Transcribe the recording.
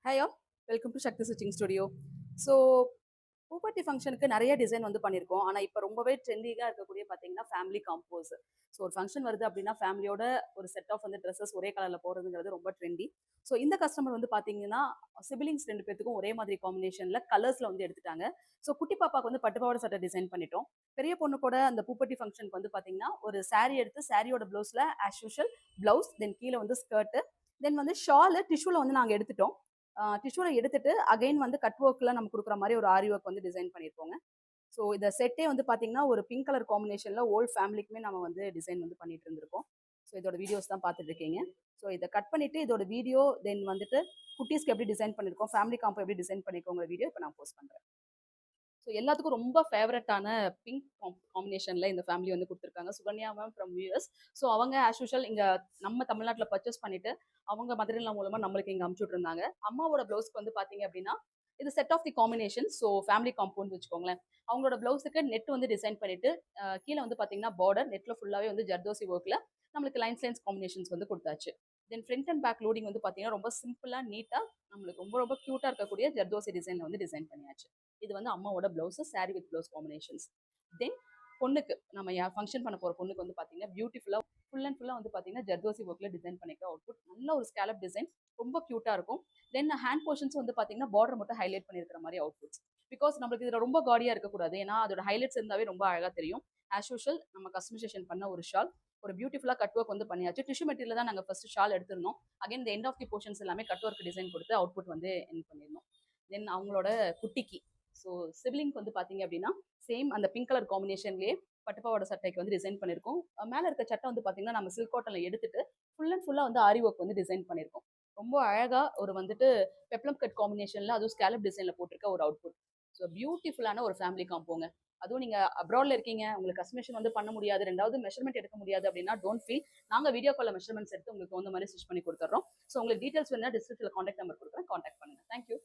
Hi all, welcome to Shakti Stitching Studio. So puberty ஃபங்க்ஷனுக்கு நிறைய design வந்து பண்ணியிருக்கோம். ஆனால் இப்போ ரொம்பவே ட்ரெண்டிங்காக இருக்கக்கூடிய பார்த்தீங்கன்னா ஃபேமிலி காம்போஸ். ஸோ ஒரு ஃபங்க்ஷன் வருது அப்படின்னா ஃபேமிலியோட ஒரு செட் ஆஃப் வந்து ட்ரெஸ்ஸஸ் ஒரே கலரில் போகிறதுங்கிறது ரொம்ப ட்ரெண்டி. ஸோ இந்த கஸ்டமர் வந்து பார்த்தீங்கன்னா சிபிலிங்ஸ் ரெண்டு பேத்துக்கும் ஒரே மாதிரி காம்பினேஷனில் கலர்ஸில் வந்து எடுத்துட்டாங்க. ஸோ குட்டி பாப்பாக்கு வந்து பட்டுப்பாவாடை சட்டை டிசைன் பண்ணிட்டோம். பெரிய பொண்ணு கூட அந்த பூப்பர்ட்டி ஃபங்க்ஷனுக்கு வந்து பார்த்தீங்கன்னா ஒரு saree எடுத்து சாரியோட ப்ளவுஸில் ஆஸ் யூஷுவல் ப்ளவுஸ், தென் கீழே வந்து ஸ்கர்ட்டு, தென் வந்து ஷாலு டிஷ்யூவில் வந்து நாங்கள் எடுத்துட்டோம். டிஷ்யூல எடுத்துட்டு அகைன் வந்து கட் ஒர்க்ல நம்ம கொடுக்குற மாதிரி ஒரு ஆரி ஒர்க் வந்து டிசைன் பண்ணியிருக்கோங்க. ஸோ இந்த செட்டே வந்து பார்த்தீங்கன்னா ஒரு பிங்க் கலர் காம்பினேஷனில் ஓல்ட் ஃபேமிலிக்குமே நம்ம வந்து டிசைன் வந்து பண்ணிட்டு இருந்திருக்கோம். ஸோ இதோட வீடியோஸ் தான் பார்த்துட்டு இருக்கீங்க. ஸோ இதை கட் பண்ணிட்டு இதோட வீடியோ தென் வந்துட்டு குட்டீஸ்க்கு எப்படி டிசைன் பண்ணியிருக்கோம், ஃபேமிலி காம்போ எப்படி டிசைன் பண்ணியிருக்கோங்கிற வீடியோ இப்போ நான் போஸ்ட் பண்ணுறேன். ஸோ எல்லாத்துக்கும் ரொம்ப ஃபேவரட்டான பிங்க் காம்பினேஷனில் இந்த ஃபேமிலி வந்து கொடுத்துருக்காங்க. Sukanya ma'am from US. So அவங்க ஆஸ் யூஷுவல் இங்கே நம்ம தமிழ்நாட்டில் பர்ச்சேஸ் பண்ணிட்டு அவங்க மதுரையில் மூலமாக நம்மளுக்கு இங்கே அமுச்சு விட்ருந்தாங்க. அம்மாவோட ப்ளவுஸ்க்கு வந்து பார்த்தீங்க அப்படின்னா இது set of the combination. So family compound வச்சுக்கோங்களேன். அவங்களோட ப்ளவுஸுக்கு நெட் வந்து டிசைன் பண்ணிட்டு கீழே வந்து பார்த்தீங்கன்னா பார்டர் நெட்டில் ஃபுல்லாகவே வந்து ஜர்தோசி ஒர்க்கில் நம்மளுக்கு லைன்ஸ் காம்பினேஷன்ஸ் வந்து கொடுத்தாச்சு. Then front and back loading வந்து பார்த்தீங்கன்னா ரொம்ப சிம்பிளாக நீட்டாக நம்மளுக்கு ரொம்ப ரொம்ப க்யூட்டாக இருக்கக்கூடிய ஜர்தோசி டிசைனில் வந்து டிசைன் பண்ணியாச்சு. இது வந்து அம்மாவோட blouse sari with blouse combinations. Then பொண்ணுக்கு நம்ம ஃபங்க்ஷன் பண்ண போகிற பொண்ணுக்கு வந்து பார்த்தீங்கன்னா பியூட்டிஃபுல்லாக ஃபுல் அண்ட் ஃபுல்லாக வந்து பார்த்தீங்கன்னா ஜர்தோசி ஒர்க்கில் டிசைன் பண்ணிக்கிற அவுட்புட் நல்ல ஒரு ஸ்கேலப் டிசைன் ரொம்ப க்யூட்டாக இருக்கும். தென் ஹேண்ட் போர்ஷன்ஸ் வந்து பார்த்தீங்கன்னா பார்டர் மட்டும் ஹைலைட் பண்ணியிருக்கிற மாதிரி அவுட்புட்ஸ். பிகாஸ் நம்மளுக்கு இதில் ரொம்ப காடியாக இருக்கக்கூடாது, ஏன்னா அதோட ஹைலைட்ஸ் இருந்தாவே ரொம்ப அழகாக தெரியும். ஆஸ் யூஷுவல் நம்ம கஸ்டமைசேஷன் பண்ண ஒரு ஷால் ஒரு பியூட்டிஃபுல்லாக கட் ஒர்க் வந்து பண்ணியாச்சு. டிஷ்யூ மெட்டீரியல் தான் நாங்கள் ஃபர்ஸ்ட் ஷால் எடுத்திருந்தோம். அகைன் இந்த எண்ட் ஆஃப் தி போர்ஷன்ஸ் எல்லாமே கட் ஒர்க் டிசைன் கொடுத்து அவுட்புட் வந்து என் பண்ணியிருந்தோம். தென் அவங்களோட குட்டிக்கு ஸோ சிப்லிங்க் வந்து பார்த்தீங்க அப்படின்னா சேம் அந்த பிங்க் கலர் காம்பினேஷன்லேயே பட்டுப்பாவோட சட்டைக்கு வந்து டிசைன் பண்ணியிருக்கோம். மேலே இருக்க சட்டை வந்து பார்த்தீங்கன்னா நம்ம சில்க் காட்டனில் எடுத்துட்டு ஃபுல் அண்ட் ஃபுல்லாக வந்து ஆரி ஒர்க் வந்து டிசைன் பண்ணியிருக்கோம். ரொம்ப அழகாக ஒரு வந்துட்டு பெப்ளம் கட் காம்பினேஷனில் அதுவும் ஸ்கேலப் டிசைனில் போட்டிருக்க ஒரு அவுட்புட். ஸோ பியூட்டிஃபுல்லான ஒரு ஃபேமிலி காம்போங்க. அதுவும் நீங்கள் அப்ராட்ல இருக்கீங்க, உங்களுக்கு கஸ்டமைசேஷன் வந்து பண்ண முடியாது, ரெண்டாவது மெஷர்மெண்ட் எடுக்க முடியாது அப்படின்னா டோன்ட் ஃபீல். நாங்கள் வீடியோ காலில் மெஷர்மெண்ட்ஸ் எடுத்து உங்களுக்கு அந்த மாதிரி ஸ்டிச் பண்ணி கொடுத்துட்றோம். ஸோ உங்களுக்கு டீட்டெயில்ஸ் வேணும்னா டிஸ்கிரிப்ஷனில் காண்டாக்ட் நம்பர் கொடுக்குறேன், காண்டாக்ட் பண்ணுங்கள். தேங்க்யூ.